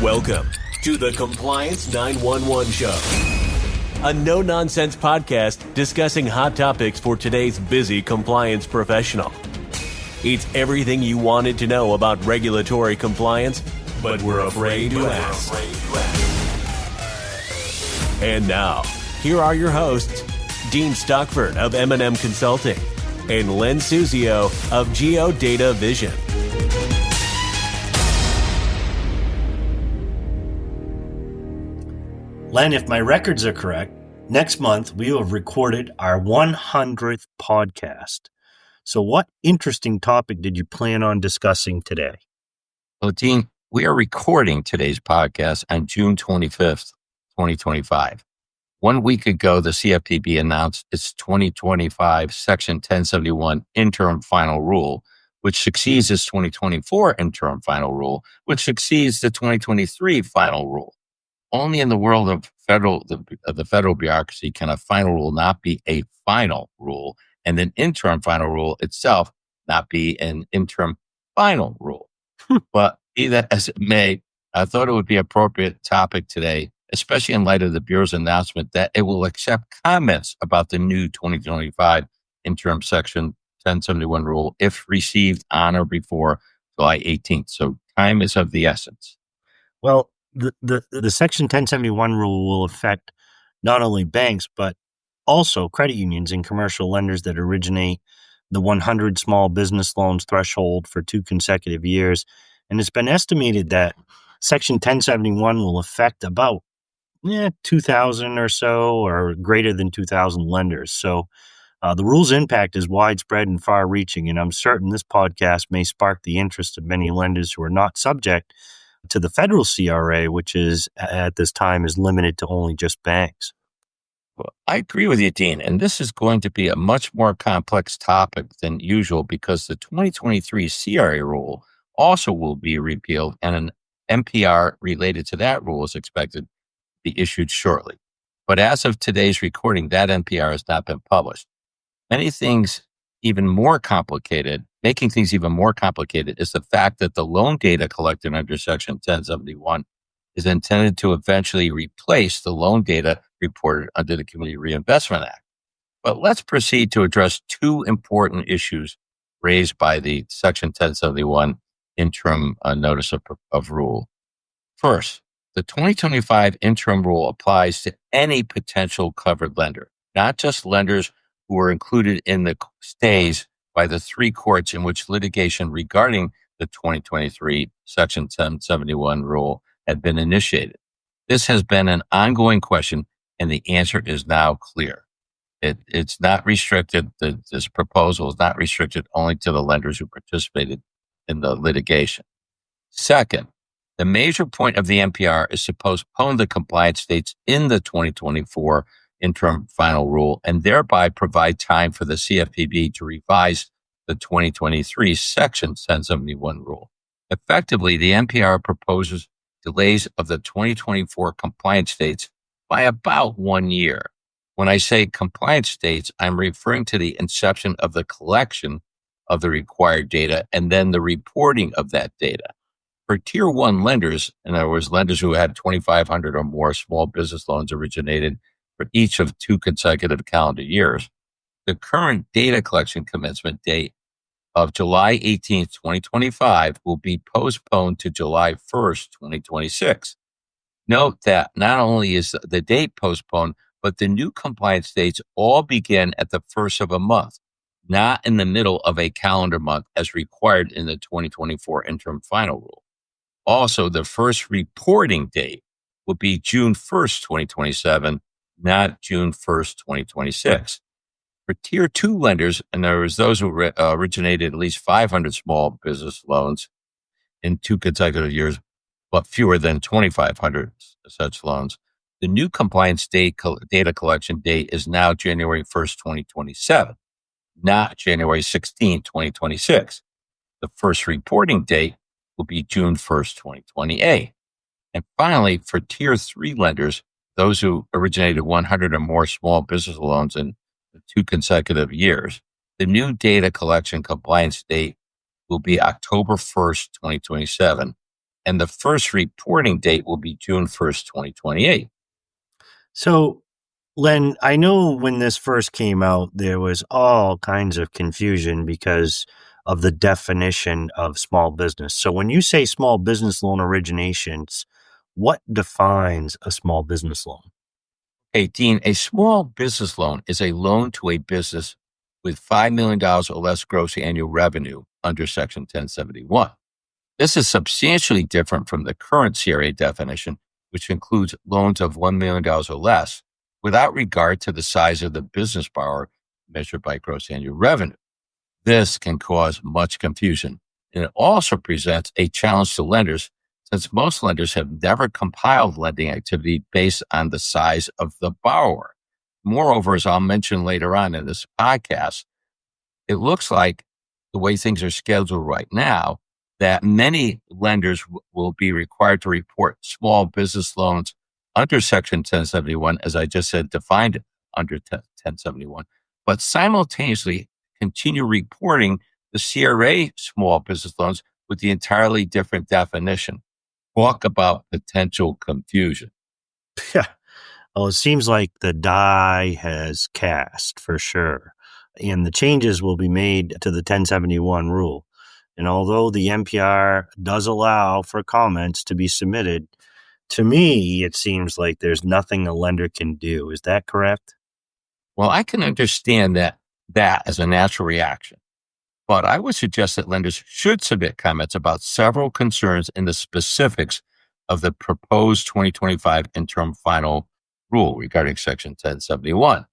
Welcome to the Compliance 911 Show, a no-nonsense podcast discussing hot topics for today's busy compliance professional. It's everything you wanted to know about regulatory compliance, but we're afraid to ask. And now, here are your hosts, Dean Stockford of M&M Consulting and Len Suzio of GeoData Vision. Len, if my records are correct, next month we will have recorded our 100th podcast. So what interesting topic did you plan on discussing today? Well, Dean, we are recording today's podcast on June 25th, 2025. 1 week ago, the CFPB announced its 2025 Section 1071 Interim Final Rule, which succeeds its 2024 Interim Final Rule, which succeeds the 2023 Final Rule. Only in the world of the federal bureaucracy can a final rule not be a final rule, and an interim final rule itself not be an interim final rule. But be that as it may, I thought it would be an appropriate topic today, especially in light of the Bureau's announcement that it will accept comments about the new 2025 interim Section 1071 rule if received on or before July 18th. So time is of the essence. Well, the Section 1071 rule will affect not only banks, but also credit unions and commercial lenders that originate the 100 small business loans threshold for 2 consecutive years. And it's been estimated that Section 1071 will affect about 2,000 or so, or greater than 2,000 lenders. So the rule's impact is widespread and far-reaching, and I'm certain this podcast may spark the interest of many lenders who are not subject to the federal CRA, which is at this time is limited to only just banks. Well, I agree with you, Dean, and this is going to be a much more complex topic than usual because the 2023 CRA rule also will be repealed, and an NPR related to that rule is expected to be issued shortly. But as of today's recording, that NPR has not been published. Making things even more complicated is the fact that the loan data collected under Section 1071 is intended to eventually replace the loan data reported under the Community Reinvestment Act. But let's proceed to address 2 important issues raised by the Section 1071 interim notice of rule. First, the 2025 interim rule applies to any potential covered lender, not just lenders who were included in the stays by the 3 courts in which litigation regarding the 2023 Section 1071 rule had been initiated. This has been an ongoing question, and the answer is now clear. It's not restricted. This proposal is not restricted only to the lenders who participated in the litigation. Second, the major point of the NPR is to postpone the compliance dates in the 2024 interim final rule and thereby provide time for the CFPB to revise the 2023 Section 1071 rule. Effectively, the NPR proposes delays of the 2024 compliance dates by about 1 year. When I say compliance dates, I'm referring to the inception of the collection of the required data and then the reporting of that data. For Tier 1 lenders, in other words, lenders who had 2,500 or more small business loans originated for each of 2 consecutive calendar years, the current data collection commencement date of July 18th, 2025 will be postponed to July 1st, 2026. Note that not only is the date postponed, but the new compliance dates all begin at the first of a month, not in the middle of a calendar month as required in the 2024 interim final rule. Also, the first reporting date will be June 1st, 2027, not June 1st, 2026. For Tier 2 lenders, and there was those who originated at least 500 small business loans in 2 consecutive years, but fewer than 2,500 such loans, the new compliance data collection date is now January 1st, 2027, not January 16th, 2026. The first reporting date will be June 1st, 2028. And finally, for Tier 3 lenders, those who originated 100 or more small business loans in 2 consecutive years, the new data collection compliance date will be October 1st, 2027, and the first reporting date will be June 1st, 2028. So, Len, I know when this first came out, there was all kinds of confusion because of the definition of small business. So when you say small business loan originations, what defines a small business loan? Hey, Dean, a small business loan is a loan to a business with $5 million or less gross annual revenue under Section 1071. This is substantially different from the current CRA definition, which includes loans of $1 million or less without regard to the size of the business borrower measured by gross annual revenue. This can cause much confusion, and it also presents a challenge to lenders since most lenders have never compiled lending activity based on the size of the borrower. Moreover, as I'll mention later on in this podcast, it looks like the way things are scheduled right now, that many lenders will be required to report small business loans under Section 1071, as I just said, defined under 1071, but simultaneously continue reporting the CRA small business loans with the entirely different definition. Talk about potential confusion. Yeah. Well, it seems like the die has cast for sure, and the changes will be made to the 1071 rule. And although the NPR does allow for comments to be submitted, to me, it seems like there's nothing a lender can do. Is that correct? Well, I can understand that as a natural reaction, but I would suggest that lenders should submit comments about several concerns in the specifics of the proposed 2025 Interim Final Rule regarding Section 1071.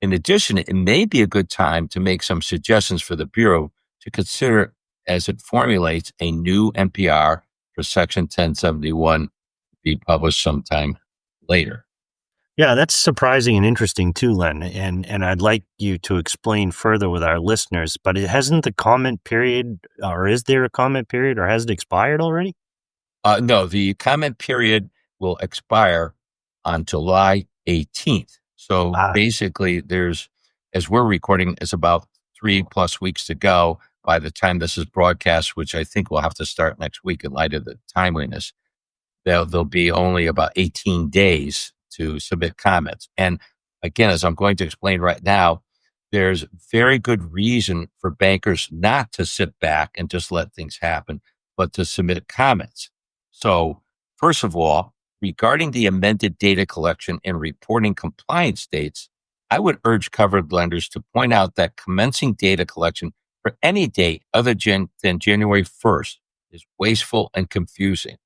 In addition, it may be a good time to make some suggestions for the Bureau to consider as it formulates a new NPR for Section 1071 to be published sometime later. Yeah, that's surprising and interesting too, Len. And I'd like you to explain further with our listeners, but it hasn't the comment period, or is there a comment period, or has it expired already? No, the comment period will expire on July 18th. So Ah, basically, as we're recording, it's about 3+ weeks to go by the time this is broadcast, which I think we'll have to start next week in light of the timeliness. There'll be only about 18 days to submit comments. And again, as I'm going to explain right now, there's very good reason for bankers not to sit back and just let things happen, but to submit comments. So, first of all, regarding the amended data collection and reporting compliance dates, I would urge covered lenders to point out that commencing data collection for any date other than January 1st is wasteful and confusing.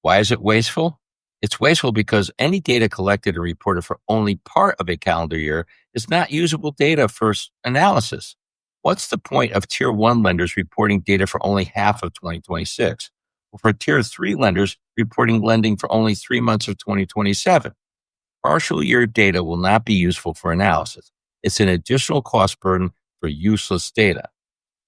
Why is it wasteful? It's wasteful because any data collected and reported for only part of a calendar year is not usable data for analysis. What's the point of Tier 1 lenders reporting data for only half of 2026? Or for Tier 3 lenders reporting lending for only 3 months of 2027? Partial year data will not be useful for analysis. It's an additional cost burden for useless data.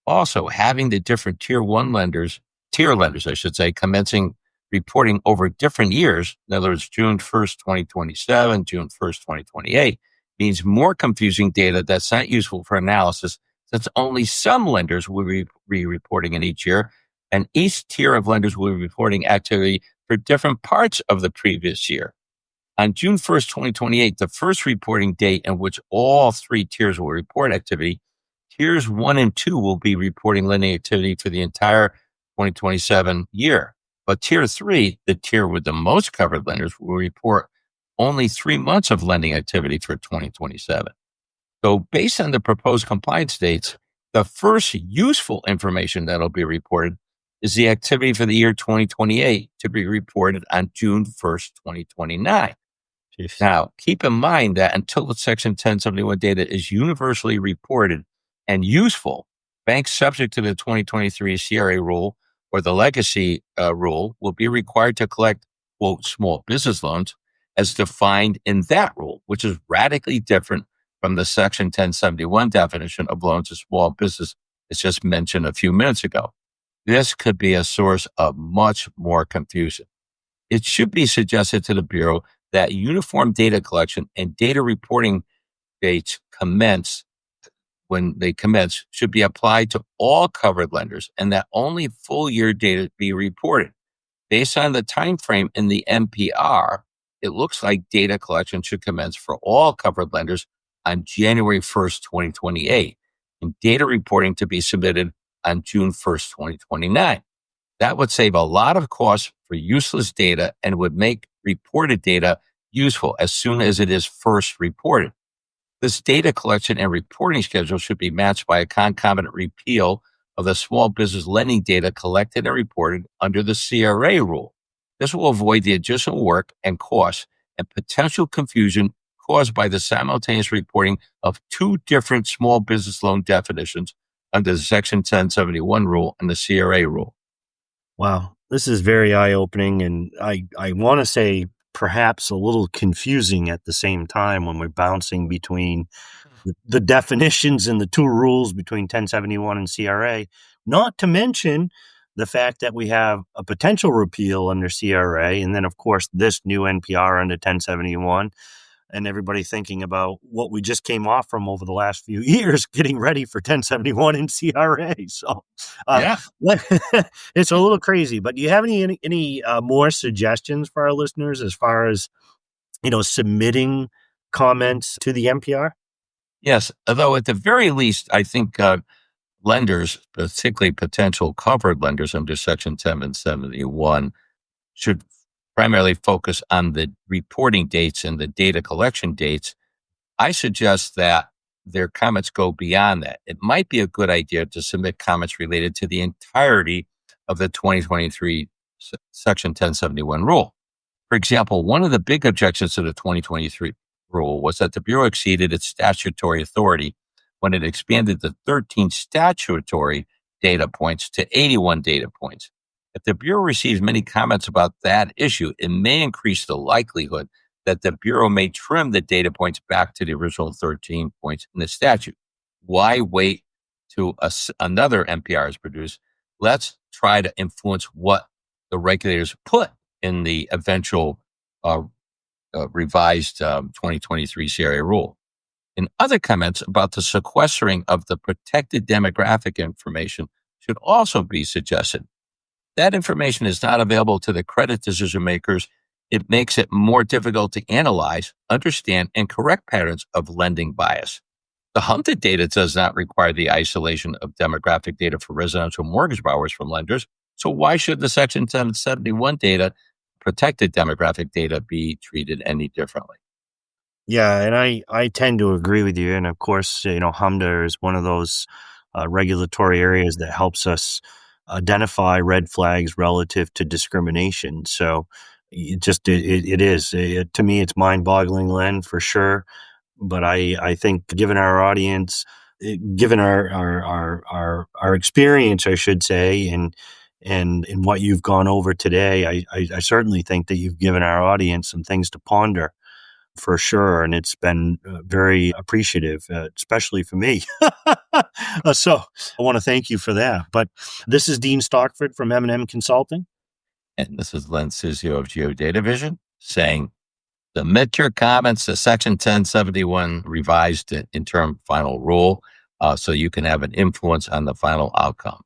Also, having the different tier lenders, I should say, commencing reporting over different years, in other words, June 1st, 2027, June 1st, 2028, means more confusing data that's not useful for analysis since only some lenders will be reporting in each year, and each tier of lenders will be reporting activity for different parts of the previous year. On June 1st, 2028, the first reporting date in which all three tiers will report activity, Tiers 1 and 2 will be reporting lending activity for the entire 2027 year. But Tier 3, the tier with the most covered lenders, will report only 3 months of lending activity for 2027. So based on the proposed compliance dates, the first useful information that'll be reported is the activity for the year 2028 to be reported on June 1st, 2029. jeez. Now, keep in mind that until the Section 1071 data is universally reported and useful, banks subject to the 2023 CRA rule or the legacy rule will be required to collect, quote, small business loans as defined in that rule, which is radically different from the Section 1071 definition of loans to small business as just mentioned a few minutes ago. This could be a source of much more confusion. It should be suggested to the Bureau that uniform data collection and data reporting dates when they commence should be applied to all covered lenders and that only full year data be reported. Based on the time frame in the NPR, it looks like data collection should commence for all covered lenders on January 1st, 2028, and data reporting to be submitted on June 1st, 2029. That would save a lot of costs for useless data and would make reported data useful as soon as it is first reported. This data collection and reporting schedule should be matched by a concomitant repeal of the small business lending data collected and reported under the CRA rule. This will avoid the additional work and costs and potential confusion caused by the simultaneous reporting of two different small business loan definitions under the Section 1071 rule and the CRA rule. Wow, this is very eye-opening, and I want to say perhaps a little confusing at the same time when we're bouncing between the definitions and the two rules between 1071 and CRA, not to mention the fact that we have a potential repeal under CRA, and then, of course, this new NPR under 1071, and everybody thinking about what we just came off from over the last few years, getting ready for 1071 and CRA. So it's a little crazy. But do you have any more suggestions for our listeners as far as, submitting comments to the NPR? Yes, although at the very least, I think lenders, particularly potential covered lenders under Section 1071, should primarily focus on the reporting dates and the data collection dates. I suggest that their comments go beyond that. It might be a good idea to submit comments related to the entirety of the 2023 Section 1071 rule. For example, one of the big objections to the 2023 rule was that the Bureau exceeded its statutory authority when it expanded the 13 statutory data points to 81 data points. If the Bureau receives many comments about that issue, it may increase the likelihood that the Bureau may trim the data points back to the original 13 points in the statute. Why wait till another NPR is produced? Let's try to influence what the regulators put in the eventual revised 2023 CRA rule. And other comments about the sequestering of the protected demographic information should also be suggested. That information is not available to the credit decision makers. It makes it more difficult to analyze, understand, and correct patterns of lending bias. The HMDA data does not require the isolation of demographic data for residential mortgage borrowers from lenders. So why should the Section 1071 data, protected demographic data, be treated any differently? Yeah, and I tend to agree with you. And of course, HMDA is one of those regulatory areas that helps us identify red flags relative to discrimination. So it is. To me, it's mind-boggling, Len, for sure. But I think given our audience, given our experience, I should say, and in what you've gone over today, I certainly think that you've given our audience some things to ponder. For sure, and it's been very appreciative, especially for me. So I want to thank you for that. But this is Dean Stockford from M&M Consulting. And this is Len Sizio of GeoData Vision saying, submit your comments to Section 1071 revised interim final rule so you can have an influence on the final outcome.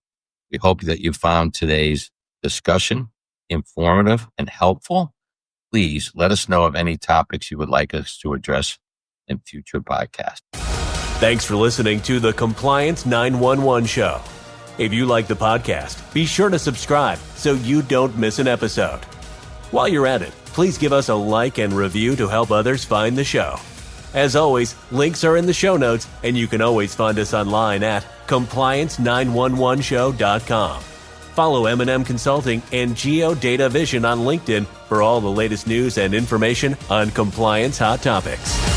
We hope that you found today's discussion informative and helpful. Please let us know of any topics you would like us to address in future podcasts. Thanks for listening to the Compliance 911 Show. If you like the podcast, be sure to subscribe so you don't miss an episode. While you're at it, please give us a like and review to help others find the show. As always, links are in the show notes, and you can always find us online at compliance911show.com. Follow M&M Consulting and GeoData Vision on LinkedIn for all the latest news and information on compliance hot topics.